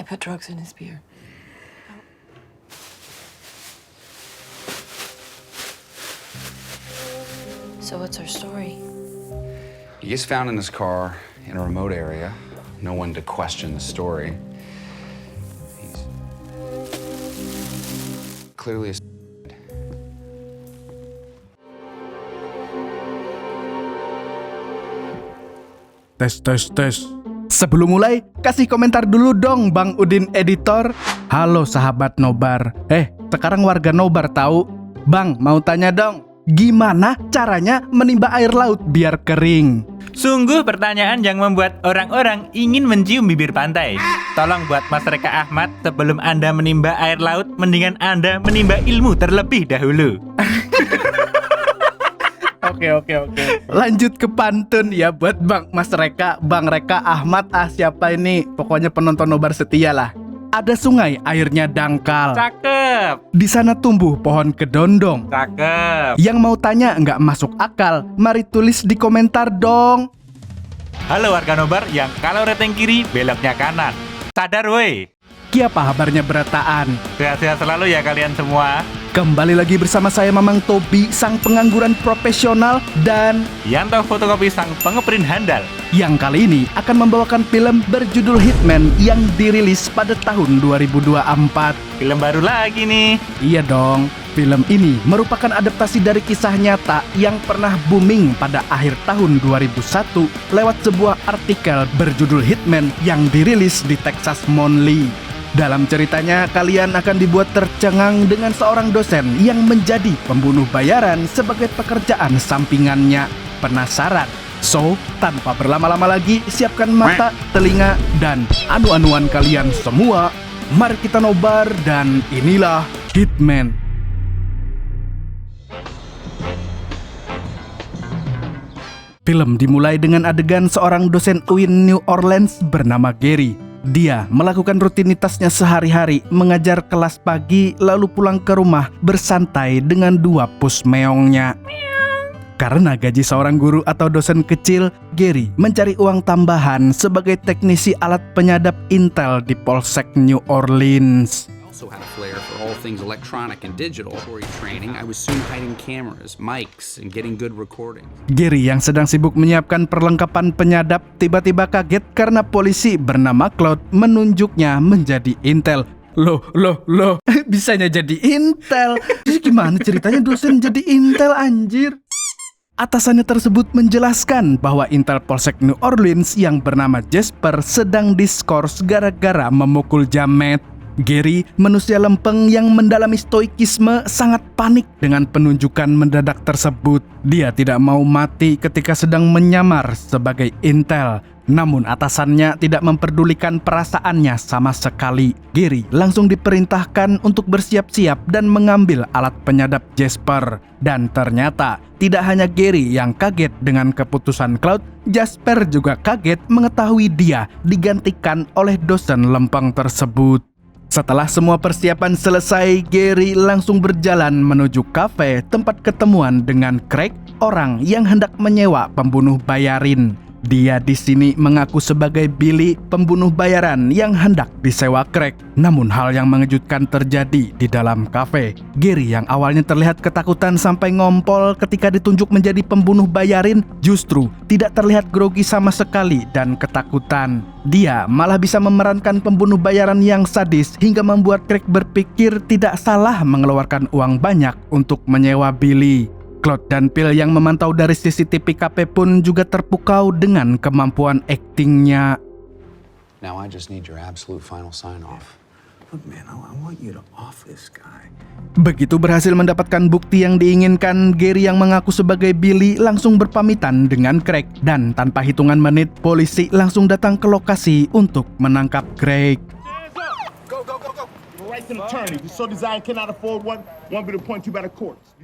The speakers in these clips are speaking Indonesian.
put drugs in his beer. So what's our story? He gets found in his car in a remote area. No one to question the story. He's clearly a Tes. Sebelum mulai, kasih komentar dulu dong Bang Udin editor. Halo sahabat nobar. Sekarang warga nobar tahu. Bang, mau tanya dong, gimana caranya menimba air laut biar kering? Sungguh pertanyaan yang membuat orang-orang ingin mencium bibir pantai. Tolong buat Mas Reka Ahmad, sebelum Anda menimba air laut, mendingan Anda menimba ilmu terlebih dahulu. Oke. Lanjut ke pantun ya buat Bang Reka Ahmad, siapa ini? Pokoknya penonton nobar setia lah. Ada sungai, airnya dangkal. Cakep. Di sana tumbuh pohon kedondong. Cakep. Yang mau tanya nggak masuk akal, mari tulis di komentar dong. Halo warga nobar yang kalau reteng kiri, beloknya kanan. Sadar woi. Kiapa kabarnya berataan? Sehat-sehat selalu ya kalian semua. Kembali lagi bersama saya Mamang Tobi, sang pengangguran profesional, dan Yanto fotokopi sang pengeprint handal, yang kali ini akan membawakan film berjudul Hitman yang dirilis pada tahun 2024. Film baru lagi nih. Iya dong, film ini merupakan adaptasi dari kisah nyata yang pernah booming pada akhir tahun 2001 lewat sebuah artikel berjudul Hitman yang dirilis di Texas Monthly. Dalam ceritanya, kalian akan dibuat tercengang dengan seorang dosen yang menjadi pembunuh bayaran sebagai pekerjaan sampingannya. Penasaran? So, tanpa berlama-lama lagi, siapkan mata, telinga, dan anu-anuan kalian semua. Mari kita nobar, dan inilah Hitman. Film dimulai dengan adegan seorang dosen UIN New Orleans bernama Gary. Dia melakukan rutinitasnya sehari-hari, mengajar kelas pagi lalu pulang ke rumah bersantai dengan dua pusmeongnya. Karena gaji seorang guru atau dosen kecil, Gary mencari uang tambahan sebagai teknisi alat penyadap intel di Polsek New Orleans. also had a flair for all things electronic and digital. For training, I was soon hiding cameras, mics, and getting good recording. Gary yang sedang sibuk menyiapkan perlengkapan penyadap tiba-tiba kaget karena polisi bernama Cloud menunjuknya menjadi intel. Loh, bisanya jadi intel. Jadi gimana ceritanya dosen jadi intel anjir? Atasannya tersebut menjelaskan bahwa intel Polsek New Orleans yang bernama Jasper sedang diskors gara-gara memukul jamet. Gary, manusia lempeng yang mendalami stoikisme, sangat panik dengan penunjukan mendadak tersebut. Dia tidak mau mati ketika sedang menyamar sebagai intel. Namun atasannya tidak memperdulikan perasaannya sama sekali. Gary langsung diperintahkan untuk bersiap-siap dan mengambil alat penyadap Jasper. Dan ternyata tidak hanya Gary yang kaget dengan keputusan Cloud, Jasper juga kaget mengetahui dia digantikan oleh dosen lempeng tersebut. Setelah semua persiapan selesai, Gary langsung berjalan menuju kafe tempat ketemuan dengan Craig, orang yang hendak menyewa pembunuh bayarin. Dia di sini mengaku sebagai Billy, pembunuh bayaran yang hendak disewa Craig. Namun hal yang mengejutkan terjadi di dalam kafe. Gary yang awalnya terlihat ketakutan sampai ngompol ketika ditunjuk menjadi pembunuh bayarin, justru tidak terlihat grogi sama sekali dan ketakutan. Dia malah bisa memerankan pembunuh bayaran yang sadis hingga membuat Craig berpikir tidak salah mengeluarkan uang banyak untuk menyewa Billy. Cloud dan Phil yang memantau dari CCTV kafe pun juga terpukau dengan kemampuan aktingnya. Now I just need your absolute final sign off. Look, man, I want you to off this guy. Begitu berhasil mendapatkan bukti yang diinginkan, Gary yang mengaku sebagai Billy langsung berpamitan dengan Craig. Dan tanpa hitungan menit, polisi langsung datang ke lokasi untuk menangkap Craig. Go. Right to the attorney. So Zion cannot afford one. Want me to point you by the courts.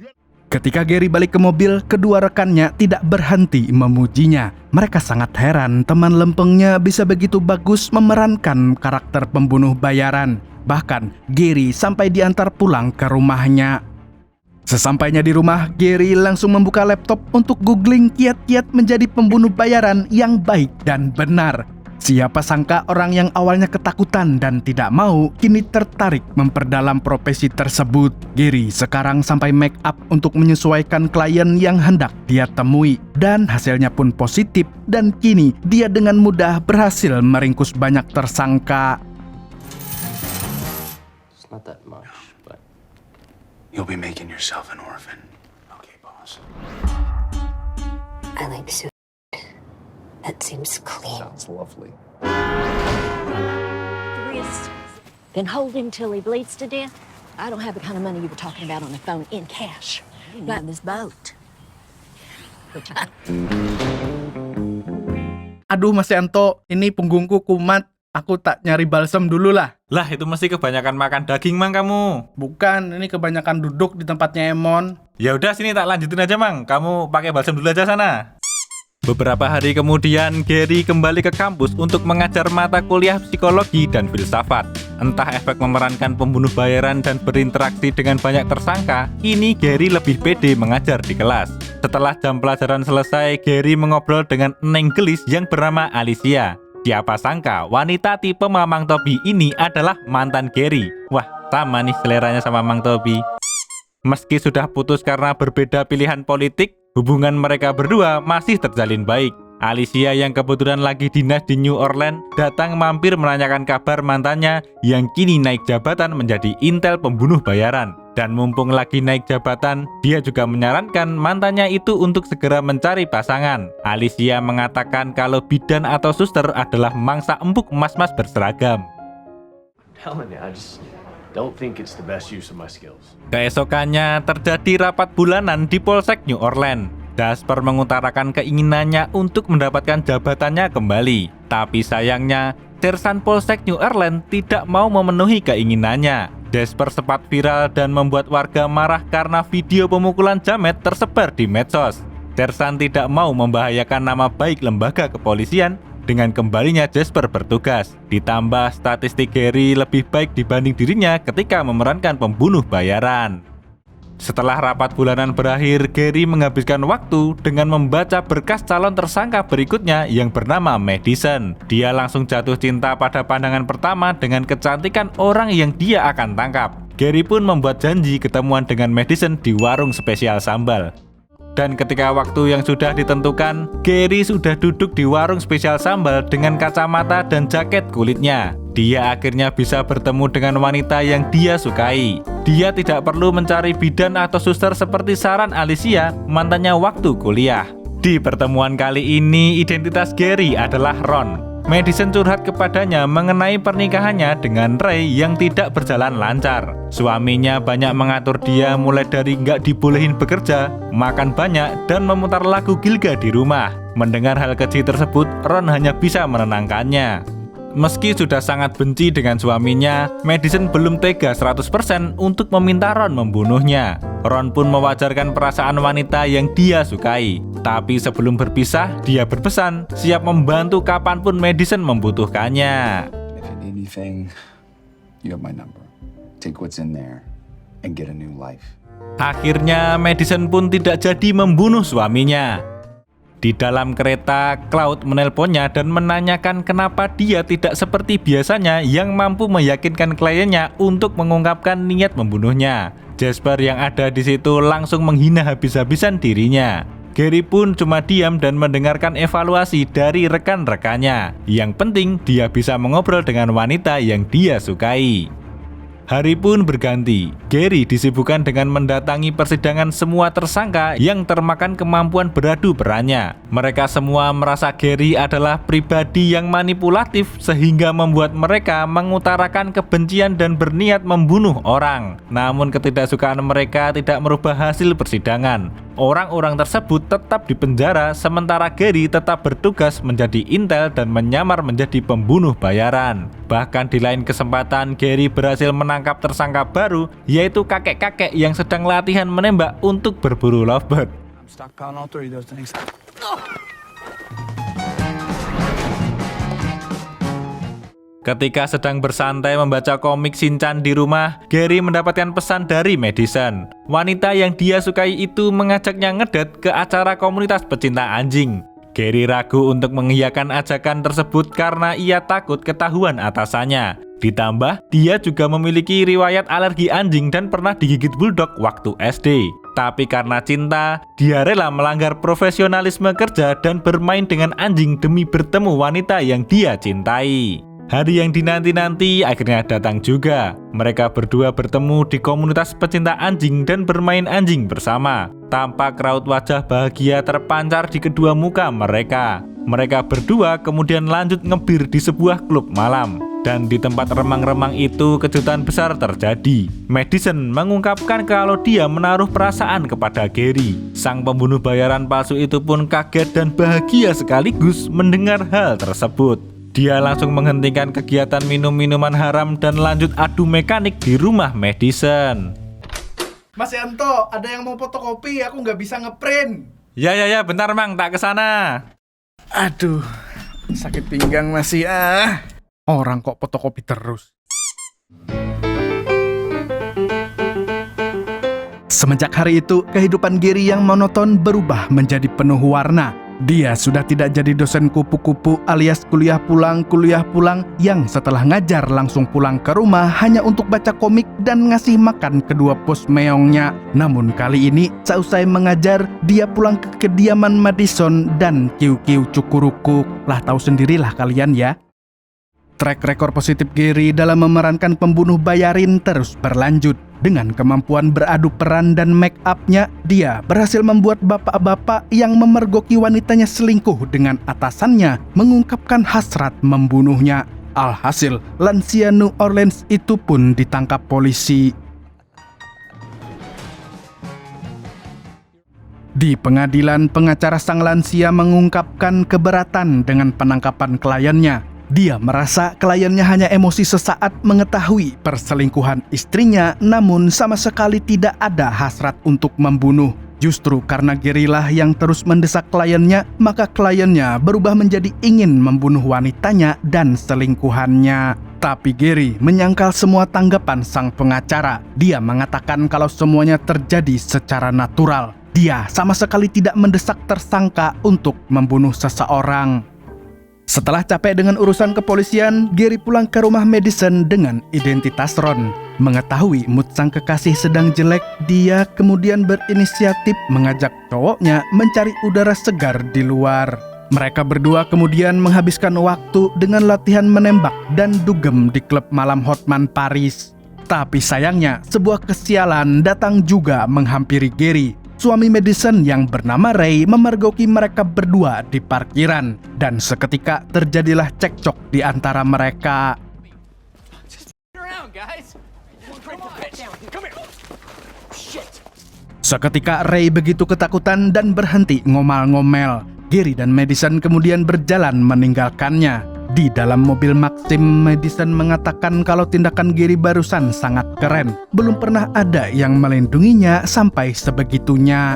Ketika Gary balik ke mobil, kedua rekannya tidak berhenti memujinya. Mereka sangat heran teman lempengnya bisa begitu bagus memerankan karakter pembunuh bayaran. Bahkan Gary sampai diantar pulang ke rumahnya. Sesampainya di rumah, Gary langsung membuka laptop untuk googling kiat-kiat menjadi pembunuh bayaran yang baik dan benar. Siapa sangka orang yang awalnya ketakutan dan tidak mau, kini tertarik memperdalam profesi tersebut. Gary sekarang sampai make up untuk menyesuaikan klien yang hendak dia temui. Dan hasilnya pun positif, dan kini dia dengan mudah berhasil meringkus banyak tersangka. It's not that much, but You'll be making yourself an orphan. Okay, boss. I like soup. That seems clean. Sounds lovely. Wrist. Then hold him till he bleeds to death. I don't have the kind of money you were talking about on the phone in cash. Got this boat. Aduh Mas Yanto, ini punggungku kumat. Aku tak nyari balsem dulu lah. Lah, itu mesti kebanyakan makan daging, Mang, kamu. Bukan, ini kebanyakan duduk di tempatnya Emon. Ya udah, sini tak lanjutin aja, Mang. Kamu pakai balsam dulu aja sana. Beberapa hari kemudian, Gary kembali ke kampus untuk mengajar mata kuliah psikologi dan filsafat. Entah efek memerankan pembunuh bayaran dan berinteraksi dengan banyak tersangka, kini Gary lebih pede mengajar di kelas. Setelah jam pelajaran selesai, Gary mengobrol dengan neng gelis yang bernama Alicia. Siapa sangka wanita tipe Mamang Tobi ini adalah mantan Gary. Wah, sama nih seleranya sama Mang Tobi. Meski sudah putus karena berbeda pilihan politik, hubungan mereka berdua masih terjalin baik. Alicia yang kebetulan lagi dinas di New Orleans datang mampir menanyakan kabar mantannya yang kini naik jabatan menjadi intel pembunuh bayaran. Dan mumpung lagi naik jabatan, dia juga menyarankan mantannya itu untuk segera mencari pasangan. Alicia mengatakan kalau bidan atau suster adalah mangsa empuk mas-mas berseragam. telling you, I just don't think it's the best use of my skills. Keesokannya terjadi rapat bulanan di Polsek New Orleans. Jasper mengutarakan keinginannya untuk mendapatkan jabatannya kembali. Tapi sayangnya, Sersan Polsek New Orleans tidak mau memenuhi keinginannya. Jasper sempat viral dan membuat warga marah karena video pemukulan jamet tersebar di medsos. Sersan tidak mau membahayakan nama baik lembaga kepolisian dengan kembalinya Jasper bertugas. Ditambah statistik Gary lebih baik dibanding dirinya ketika memerankan pembunuh bayaran. Setelah rapat bulanan berakhir, Gary menghabiskan waktu dengan membaca berkas calon tersangka berikutnya yang bernama Madison. Dia langsung jatuh cinta pada pandangan pertama dengan kecantikan orang yang dia akan tangkap. Gary pun membuat janji ketemuan dengan Madison di warung spesial sambal. Dan ketika waktu yang sudah ditentukan, Gary sudah duduk di warung spesial sambal dengan kacamata dan jaket kulitnya. Dia akhirnya bisa bertemu dengan wanita yang dia sukai. Dia tidak perlu mencari bidan atau suster seperti saran Alicia, mantannya waktu kuliah. Di pertemuan kali ini, identitas Gary adalah Ron. Madison curhat kepadanya mengenai pernikahannya dengan Ray yang tidak berjalan lancar. Suaminya banyak mengatur dia mulai dari nggak dibolehin bekerja, makan banyak, dan memutar lagu Gilga di rumah. Mendengar hal keji tersebut, Ron hanya bisa menenangkannya. Meski sudah sangat benci dengan suaminya, Madison belum tega 100% untuk meminta Ron membunuhnya. Ron pun mewajarkan perasaan wanita yang dia sukai. Tapi sebelum berpisah, dia berpesan siap membantu kapanpun Madison membutuhkannya. If you need anything, you have my number. Take what's in there and get a new life. Akhirnya Madison pun tidak jadi membunuh suaminya. Di dalam kereta, Cloud menelponnya dan menanyakan kenapa dia tidak seperti biasanya yang mampu meyakinkan kliennya untuk mengungkapkan niat membunuhnya. Jasper yang ada di situ langsung menghina habis-habisan dirinya. Gary pun cuma diam dan mendengarkan evaluasi dari rekan-rekannya. Yang penting dia bisa mengobrol dengan wanita yang dia sukai. Hari pun berganti. Gary disibukkan dengan mendatangi persidangan semua tersangka yang termakan kemampuan beradu perannya. Mereka semua merasa Gary adalah pribadi yang manipulatif sehingga membuat mereka mengutarakan kebencian dan berniat membunuh orang. Namun ketidaksukaan mereka tidak merubah hasil persidangan. Orang-orang tersebut tetap dipenjara sementara Gary tetap bertugas menjadi intel dan menyamar menjadi pembunuh bayaran. Bahkan di lain kesempatan Gary berhasil menangkap tersangka baru, yaitu kakek-kakek yang sedang latihan menembak untuk berburu lovebird. Ketika sedang bersantai membaca komik Shinchan di rumah, Gary mendapatkan pesan dari Madison. Wanita yang dia sukai itu mengajaknya ngedet ke acara komunitas pecinta anjing. Gary ragu untuk mengiyakan ajakan tersebut karena ia takut ketahuan atasannya. Ditambah, dia juga memiliki riwayat alergi anjing dan pernah digigit bulldog waktu SD. Tapi karena cinta, dia rela melanggar profesionalisme kerja dan bermain dengan anjing demi bertemu wanita yang dia cintai. Hari yang dinanti-nanti akhirnya datang juga. Mereka berdua bertemu di komunitas pecinta anjing dan bermain anjing bersama. Tampak raut wajah bahagia terpancar di kedua muka mereka. Mereka berdua kemudian lanjut ngebir di sebuah klub malam. Dan di tempat remang-remang itu kejutan besar terjadi. Madison mengungkapkan kalau dia menaruh perasaan kepada Gary. Sang pembunuh bayaran palsu itu pun kaget dan bahagia sekaligus mendengar hal tersebut. Dia langsung menghentikan kegiatan minum-minuman haram dan lanjut adu mekanik di rumah Madison. Mas Yanto, ada yang mau fotokopi, aku nggak bisa ngeprint. Ya, bentar Mang, tak kesana. Aduh, sakit pinggang masih Orang kok fotokopi terus. Semenjak hari itu, kehidupan Gary yang monoton berubah menjadi penuh warna. Dia sudah tidak jadi dosen kupu-kupu alias kuliah pulang yang setelah ngajar langsung pulang ke rumah hanya untuk baca komik dan ngasih makan kedua pos meongnya. Namun kali ini, seusai mengajar, dia pulang ke kediaman Madison dan kiu-kiu cukurukuk. Lah tahu sendirilah kalian ya. Track rekor positif Gary dalam memerankan pembunuh bayarin terus berlanjut. Dengan kemampuan beradu peran dan make up-nya, dia berhasil membuat bapak-bapak yang memergoki wanitanya selingkuh dengan atasannya mengungkapkan hasrat membunuhnya. Alhasil, lansia New Orleans itu pun ditangkap polisi. Di pengadilan, pengacara sang lansia mengungkapkan keberatan dengan penangkapan kliennya. Dia merasa kliennya hanya emosi sesaat mengetahui perselingkuhan istrinya, namun sama sekali tidak ada hasrat untuk membunuh. Justru karena Gary lah yang terus mendesak kliennya, maka kliennya berubah menjadi ingin membunuh wanitanya dan selingkuhannya. Tapi Gary menyangkal semua tanggapan sang pengacara. Dia mengatakan kalau semuanya terjadi secara natural. Dia sama sekali tidak mendesak tersangka untuk membunuh seseorang. Setelah capek dengan urusan kepolisian, Gary pulang ke rumah Madison dengan identitas Ron. Mengetahui mood sang kekasih sedang jelek, dia kemudian berinisiatif mengajak cowoknya mencari udara segar di luar. Mereka berdua kemudian menghabiskan waktu dengan latihan menembak dan dugem di klub malam Hotman Paris. Tapi sayangnya, sebuah kesialan datang juga menghampiri Gary. Suami Madison yang bernama Ray memergoki mereka berdua di parkiran dan seketika terjadilah cekcok di antara mereka. Seketika Ray begitu ketakutan dan berhenti ngomel-ngomel. Gary dan Madison kemudian berjalan meninggalkannya. Di dalam mobil Maxim, Madison mengatakan kalau tindakan Gary barusan sangat keren. Belum pernah ada yang melindunginya sampai sebegitunya.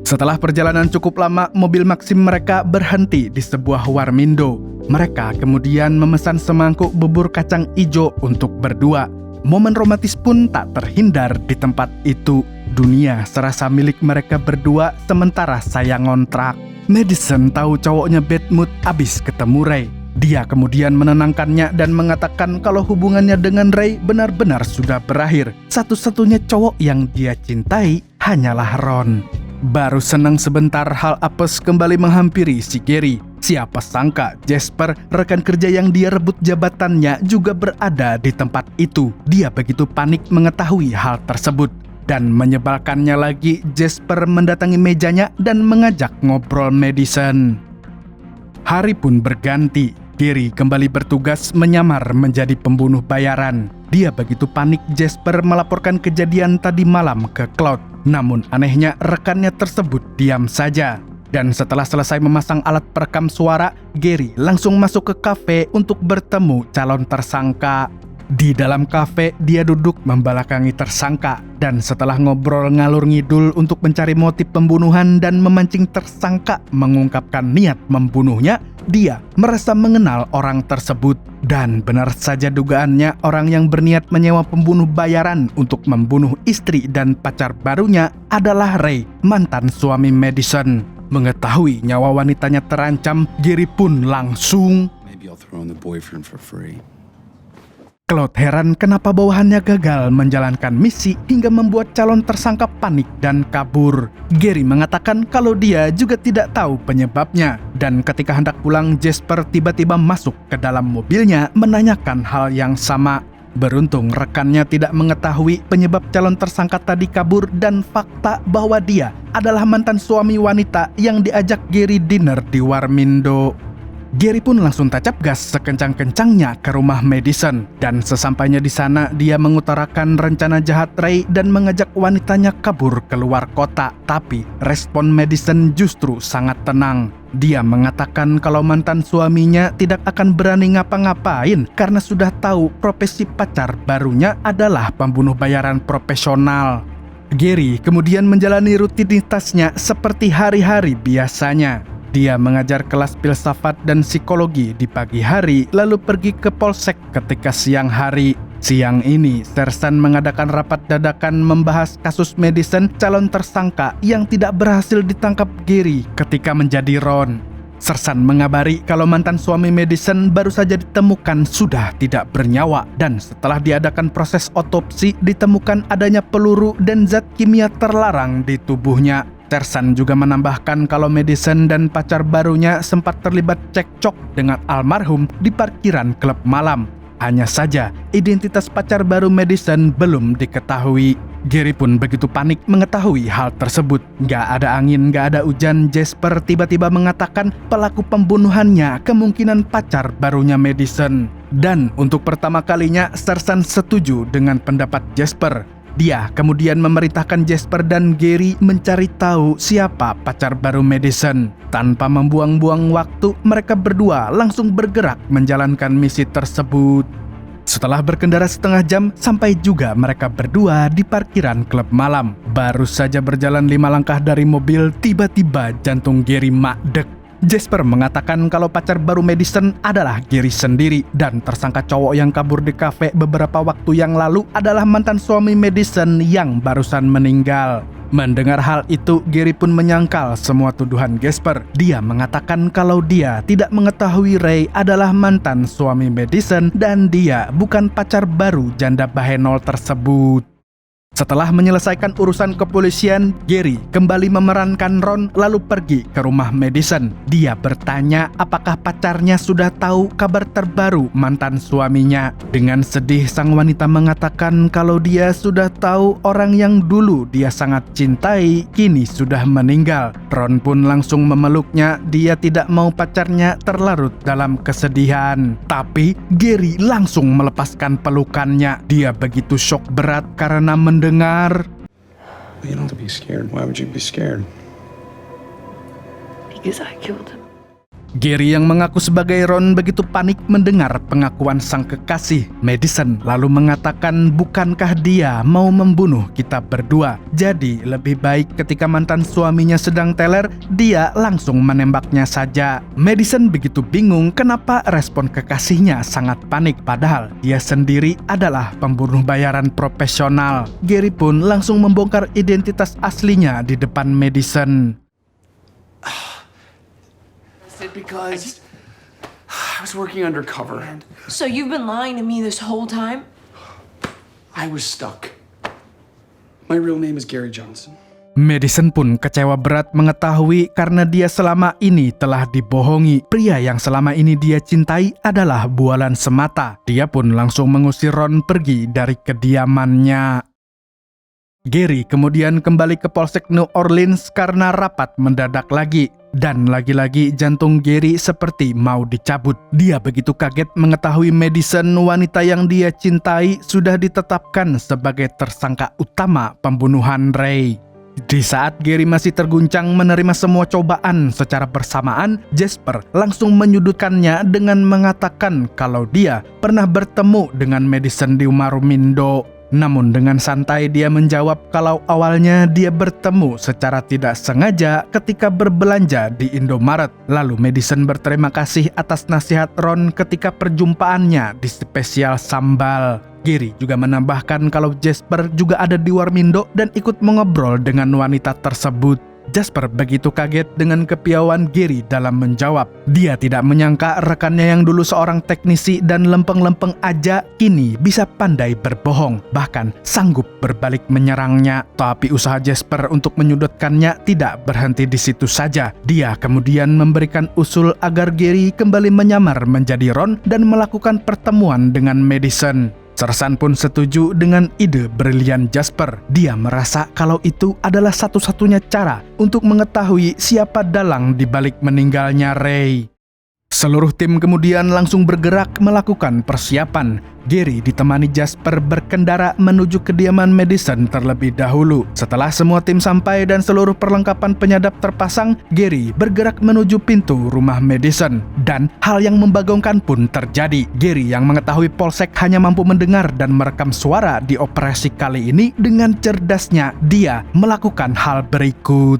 Setelah perjalanan cukup lama, mobil Maxim mereka berhenti di sebuah warmindo. Mereka kemudian memesan semangkuk bubur kacang ijo untuk berdua. Momen romantis pun tak terhindar di tempat itu. Dunia serasa milik mereka berdua sementara saya ngontrak. Madison tahu cowoknya bad mood abis ketemu Ray. Dia kemudian menenangkannya dan mengatakan kalau hubungannya dengan Ray benar-benar sudah berakhir. Satu-satunya cowok yang dia cintai hanyalah Ron. Baru senang sebentar, hal apes kembali menghampiri si Gary. Siapa sangka Jasper, rekan kerja yang dia rebut jabatannya, juga berada di tempat itu. Dia begitu panik mengetahui hal tersebut. Dan menyebalkannya lagi, Jasper mendatangi mejanya dan mengajak ngobrol Madison. Hari pun berganti. Gary kembali bertugas menyamar menjadi pembunuh bayaran. Dia begitu panik, Jasper melaporkan kejadian tadi malam ke Cloud. Namun anehnya rekannya tersebut diam saja. Dan setelah selesai memasang alat perekam suara, Gary langsung masuk ke kafe untuk bertemu calon tersangka. Di dalam kafe, dia duduk membelakangi tersangka. Dan setelah ngobrol ngalur ngidul untuk mencari motif pembunuhan dan memancing tersangka mengungkapkan niat membunuhnya, dia merasa mengenal orang tersebut. Dan benar saja dugaannya, orang yang berniat menyewa pembunuh bayaran untuk membunuh istri dan pacar barunya adalah Ray, mantan suami Madison. Mengetahui nyawa wanitanya terancam, Gary pun langsung... Maybe I'll throw in the boyfriend for free. Claude heran kenapa bawahannya gagal menjalankan misi hingga membuat calon tersangka panik dan kabur. Gary mengatakan kalau dia juga tidak tahu penyebabnya. Dan ketika hendak pulang, Jasper tiba-tiba masuk ke dalam mobilnya menanyakan hal yang sama. Beruntung rekannya tidak mengetahui penyebab calon tersangka tadi kabur dan fakta bahwa dia adalah mantan suami wanita yang diajak Gary dinner di Warmindo. Gary pun langsung tancap gas sekencang-kencangnya ke rumah Madison. Dan sesampainya di sana, dia mengutarakan rencana jahat Ray dan mengajak wanitanya kabur keluar kota. Tapi respon Madison justru sangat tenang. Dia mengatakan kalau mantan suaminya tidak akan berani ngapa-ngapain karena sudah tahu profesi pacar barunya adalah pembunuh bayaran profesional. Gary kemudian menjalani rutinitasnya seperti hari-hari biasanya. Dia mengajar kelas filsafat dan psikologi di pagi hari, lalu pergi ke polsek ketika siang hari. Siang ini, Sersan mengadakan rapat dadakan membahas kasus Madison, calon tersangka yang tidak berhasil ditangkap Gary ketika menjadi Ron. Sersan mengabari kalau mantan suami Madison baru saja ditemukan sudah tidak bernyawa, dan setelah diadakan proses otopsi ditemukan adanya peluru dan zat kimia terlarang di tubuhnya. Sersan juga menambahkan kalau Madison dan pacar barunya sempat terlibat cekcok dengan almarhum di parkiran klub malam. Hanya saja, identitas pacar baru Madison belum diketahui. Gary pun begitu panik mengetahui hal tersebut. Gak ada angin, gak ada hujan, Jasper tiba-tiba mengatakan pelaku pembunuhannya kemungkinan pacar barunya Madison. Dan untuk pertama kalinya, Sersan setuju dengan pendapat Jasper. Dia kemudian memerintahkan Jasper dan Gary mencari tahu siapa pacar baru Madison. Tanpa membuang-buang waktu, mereka berdua langsung bergerak menjalankan misi tersebut. Setelah berkendara setengah jam, sampai juga mereka berdua di parkiran klub malam. Baru saja berjalan 5 langkah dari mobil, tiba-tiba jantung Gary madeg. Jasper mengatakan kalau pacar baru Madison adalah Gary sendiri dan tersangka cowok yang kabur di kafe beberapa waktu yang lalu adalah mantan suami Madison yang barusan meninggal. Mendengar hal itu, Gary pun menyangkal semua tuduhan Jasper. Dia mengatakan kalau dia tidak mengetahui Ray adalah mantan suami Madison dan dia bukan pacar baru janda bahenol tersebut. Setelah menyelesaikan urusan kepolisian, Gary kembali memerankan Ron lalu pergi ke rumah Madison. Dia bertanya apakah pacarnya sudah tahu kabar terbaru mantan suaminya. Dengan sedih, sang wanita mengatakan kalau dia sudah tahu orang yang dulu dia sangat cintai kini sudah meninggal. Ron pun langsung memeluknya. Dia tidak mau pacarnya terlarut dalam kesedihan. Tapi Gary langsung melepaskan pelukannya. Dia begitu syok berat karena mendengar You don't have to be scared. Why would you be scared? Because I killed him. Gary yang mengaku sebagai Ron begitu panik mendengar pengakuan sang kekasih. Madison lalu mengatakan bukankah dia mau membunuh kita berdua. Jadi lebih baik ketika mantan suaminya sedang teler, dia langsung menembaknya saja. Madison begitu bingung kenapa respon kekasihnya sangat panik padahal dia sendiri adalah pembunuh bayaran profesional. Gary pun langsung membongkar identitas aslinya di depan Madison. Because I was working undercover. So you've been lying to me this whole time? I was stuck. My real name is Gary Johnson. Madison pun kecewa berat mengetahui karena dia selama ini telah dibohongi. Pria yang selama ini dia cintai adalah bualan semata. Dia pun langsung mengusir Ron pergi dari kediamannya. Gary kemudian kembali ke Polsek New Orleans karena rapat mendadak lagi. Dan lagi-lagi jantung Gary seperti mau dicabut. Dia begitu kaget mengetahui Madison, wanita yang dia cintai, sudah ditetapkan sebagai tersangka utama pembunuhan Ray. Di saat Gary masih terguncang menerima semua cobaan secara bersamaan, Jasper langsung menyudutkannya dengan mengatakan kalau dia pernah bertemu dengan Madison di Warmindo. Namun dengan santai dia menjawab kalau awalnya dia bertemu secara tidak sengaja ketika berbelanja di Indomaret. Lalu Madison berterima kasih atas nasihat Ron ketika perjumpaannya di spesial sambal. Gary juga menambahkan kalau Jasper juga ada di Warmindo dan ikut mengobrol dengan wanita tersebut. Jasper begitu kaget dengan kepiawaian Gary dalam menjawab. Dia tidak menyangka rekannya yang dulu seorang teknisi dan lempeng-lempeng aja kini bisa pandai berbohong, bahkan sanggup berbalik menyerangnya. Tapi usaha Jasper untuk menyudutkannya tidak berhenti di situ saja. Dia kemudian memberikan usul agar Gary kembali menyamar menjadi Ron dan melakukan pertemuan dengan Madison. Sersan pun setuju dengan ide brilian Jasper. Dia merasa kalau itu adalah satu-satunya cara untuk mengetahui siapa dalang di balik meninggalnya Ray. Seluruh tim kemudian langsung bergerak melakukan persiapan. Gary ditemani Jasper berkendara menuju kediaman Madison terlebih dahulu. Setelah semua tim sampai dan seluruh perlengkapan penyadap terpasang, Gary bergerak menuju pintu rumah Madison. Dan hal yang membagongkan pun terjadi. Gary yang mengetahui polsek hanya mampu mendengar dan merekam suara di operasi kali ini, dengan cerdasnya dia melakukan hal berikut.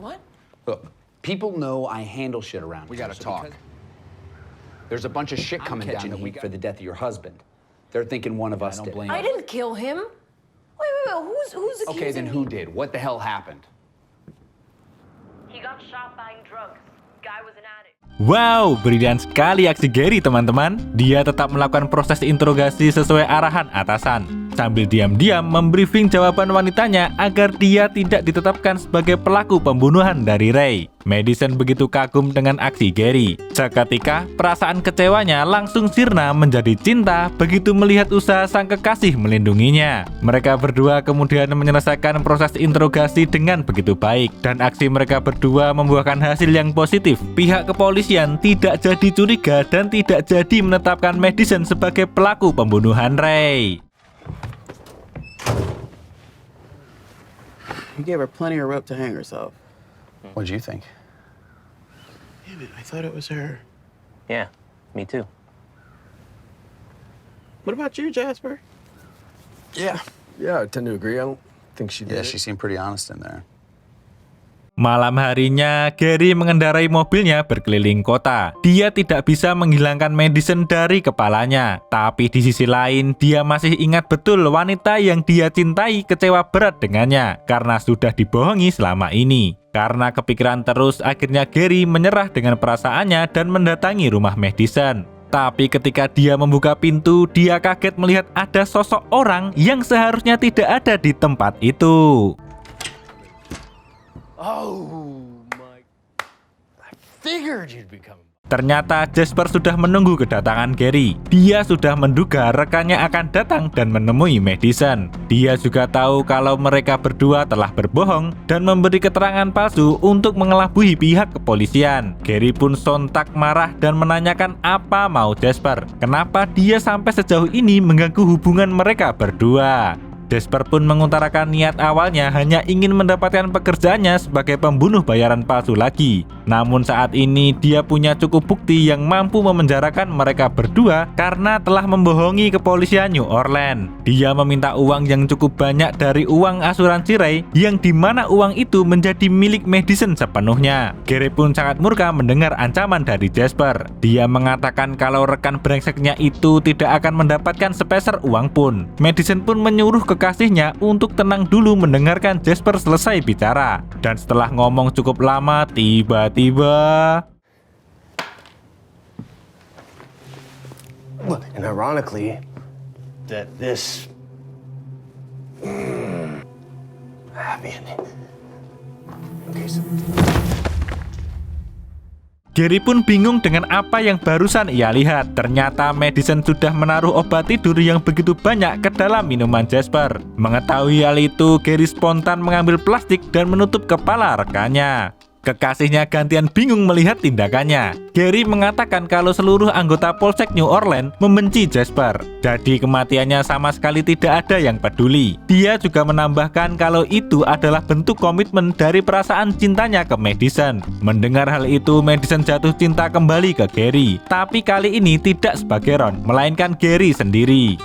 What? Look, people know I handle shit around. We gotta talk. There's a bunch of shit coming down the week for the death of your husband. They're thinking one of us did. I didn't kill him. Wait. Who's accusing Okay, then me? who did? What the hell happened? He got shot buying drugs. Guy was an addict. Wow, brilian sekali aksi Gary teman-teman. Dia tetap melakukan proses interogasi sesuai arahan atasan, sambil diam-diam membriefing jawaban wanitanya agar dia tidak ditetapkan sebagai pelaku pembunuhan dari Ray. Madison begitu kagum dengan aksi Gary. Seketika, perasaan kecewanya langsung sirna menjadi cinta begitu melihat usaha sang kekasih melindunginya. Mereka berdua kemudian menyelesaikan proses interogasi dengan begitu baik, dan aksi mereka berdua membuahkan hasil yang positif. Pihak kepolisian tidak jadi curiga dan tidak jadi menetapkan Madison sebagai pelaku pembunuhan Ray. You gave her plenty of rope to hang herself. What'd you think? Damn it, I thought it was her. Yeah, me too. What about you, Jasper? Yeah, I tend to agree. I don't think she did. Yeah, she seemed pretty honest in there. Malam harinya, Gary mengendarai mobilnya berkeliling kota. Dia tidak bisa menghilangkan Madison dari kepalanya. Tapi di sisi lain, dia masih ingat betul wanita yang dia cintai kecewa berat dengannya karena sudah dibohongi selama ini. Karena kepikiran terus, akhirnya Gary menyerah dengan perasaannya dan mendatangi rumah Madison. Tapi ketika dia membuka pintu, dia kaget melihat ada sosok orang yang seharusnya tidak ada di tempat itu. Oh my! I figured you'd be coming. Ternyata Jasper sudah menunggu kedatangan Gary. Dia sudah menduga rekannya akan datang dan menemui Madison. Dia juga tahu kalau mereka berdua telah berbohong dan memberi keterangan palsu untuk mengelabui pihak kepolisian. Gary pun sontak marah dan menanyakan apa mau Jasper. Kenapa dia sampai sejauh ini mengganggu hubungan mereka berdua. Jasper pun mengutarakan niat awalnya hanya ingin mendapatkan pekerjaannya sebagai pembunuh bayaran palsu lagi. Namun saat ini dia punya cukup bukti yang mampu memenjarakan mereka berdua karena telah membohongi kepolisian New Orleans. Dia meminta uang yang cukup banyak dari uang asuransi Ray, yang dimana uang itu menjadi milik Madison sepenuhnya. Gary pun sangat murka mendengar ancaman dari Jasper. Dia mengatakan kalau rekan brengseknya itu tidak akan mendapatkan sepeser uang pun. Madison pun menyuruh kekasihnya untuk tenang dulu mendengarkan Jasper selesai bicara. Dan setelah ngomong cukup lama, tiba-tiba And ironically, that this happy ending. Okay, so Gary pun bingung dengan apa yang barusan ia lihat. Ternyata Madison sudah menaruh obat tidur yang begitu banyak ke dalam minuman Jasper. Mengetahui hal itu, Gary spontan mengambil plastik dan menutup kepala rekannya. Kekasihnya gantian bingung melihat tindakannya. Gary mengatakan kalau seluruh anggota Polsek New Orleans membenci Jasper. Jadi kematiannya sama sekali tidak ada yang peduli. Dia juga menambahkan kalau itu adalah bentuk komitmen dari perasaan cintanya ke Madison. Mendengar hal itu, Madison jatuh cinta kembali ke Gary. Tapi kali ini tidak sebagai Ron, melainkan Gary sendiri.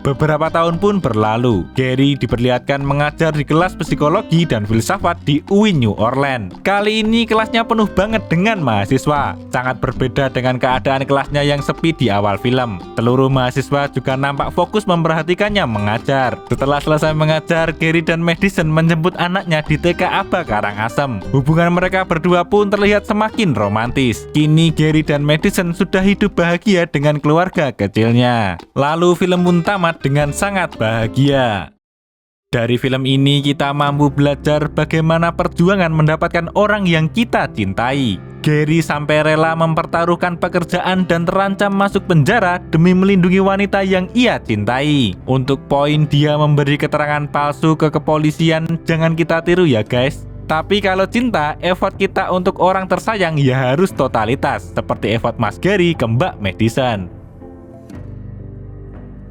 Beberapa tahun pun berlalu. Gary diperlihatkan mengajar di kelas psikologi dan filsafat di UIN New Orleans. Kali ini kelasnya penuh banget dengan mahasiswa. Sangat berbeda dengan keadaan kelasnya yang sepi di awal film. Seluruh mahasiswa juga nampak fokus memperhatikannya mengajar. Setelah selesai mengajar, Gary dan Madison menjemput anaknya di TK Aba Karangasem. Hubungan mereka berdua pun terlihat semakin romantis. Kini Gary dan Madison sudah hidup bahagia dengan keluarga kecilnya. Lalu film pun tamat dengan sangat bahagia. Dari film ini kita mampu belajar bagaimana perjuangan mendapatkan orang yang kita cintai. Gary sampai rela mempertaruhkan pekerjaan dan terancam masuk penjara demi melindungi wanita yang ia cintai. Untuk poin dia memberi keterangan palsu ke kepolisian, jangan kita tiru ya guys. Tapi kalau cinta, effort kita untuk orang tersayang ya harus totalitas, seperti effort Mas Gary ke Mbak Madison.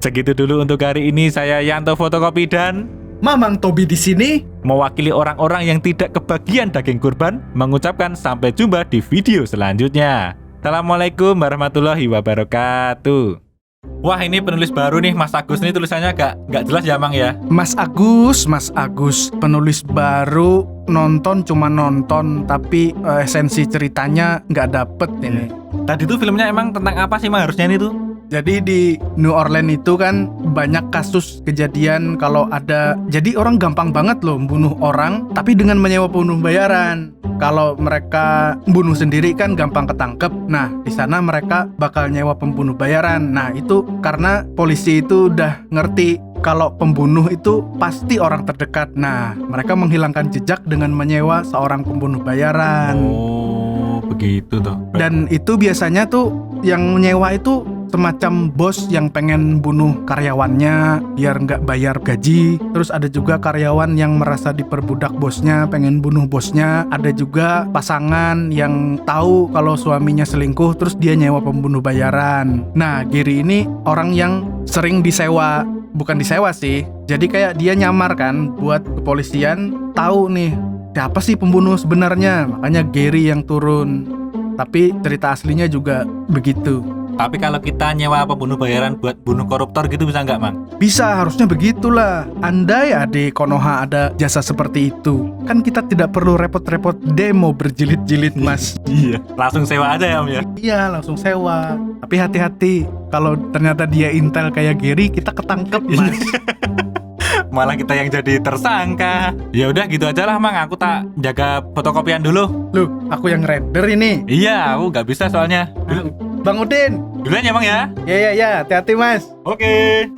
Segitu dulu untuk hari ini. Saya Yanto Fotokopi dan Mamang Tobi di sini mewakili orang-orang yang tidak kebagian daging kurban mengucapkan sampai jumpa di video selanjutnya. Assalamualaikum warahmatullahi wabarakatuh. Wah, ini penulis baru nih, Mas Agus. Ini tulisannya nggak jelas ya, Mang ya? Mas Agus, penulis baru, nonton cuma nonton, tapi esensi ceritanya nggak dapet ini. Tadi tuh filmnya emang tentang apa sih, Mang, harusnya ini tuh? Jadi di New Orleans itu kan banyak kasus kejadian kalau ada, jadi orang gampang banget loh membunuh orang, tapi dengan menyewa pembunuh bayaran. Kalau mereka bunuh sendiri kan gampang ketangkep. Nah, di sana mereka bakal nyewa pembunuh bayaran. Nah, itu karena polisi itu udah ngerti kalau pembunuh itu pasti orang terdekat. Nah, mereka menghilangkan jejak dengan menyewa seorang pembunuh bayaran. Oh, begitu tuh. Dan itu biasanya tuh yang nyewa itu semacam bos yang pengen bunuh karyawannya biar nggak bayar gaji. Terus ada juga karyawan yang merasa diperbudak bosnya, pengen bunuh bosnya. Ada juga pasangan yang tahu kalau suaminya selingkuh, terus dia nyewa pembunuh bayaran. Nah, Gary ini orang yang sering disewa. Bukan disewa sih, jadi kayak dia nyamar kan buat kepolisian tahu nih siapa sih pembunuh sebenarnya. Makanya Gary yang turun. Tapi cerita aslinya juga begitu. Tapi kalau kita nyewa pembunuh bayaran buat bunuh koruptor gitu bisa nggak, Mang? Bisa, harusnya begitulah. Andai di Konoha ada jasa seperti itu, kan kita tidak perlu repot-repot demo berjilid-jilid, Mas. Iya, langsung sewa aja ya, Om ya? Iya, langsung sewa. Tapi hati-hati, kalau ternyata dia intel kayak Gary, kita ketangkep, Mas. Malah kita yang jadi tersangka. Ya udah gitu aja lah, Mang. Aku tak jaga fotokopian dulu. Loh, aku yang render ini. Iya, aku nggak bisa soalnya. Bang Udin. Duluan ya, Mang ya? Ya, hati-hati, Mas. Oke.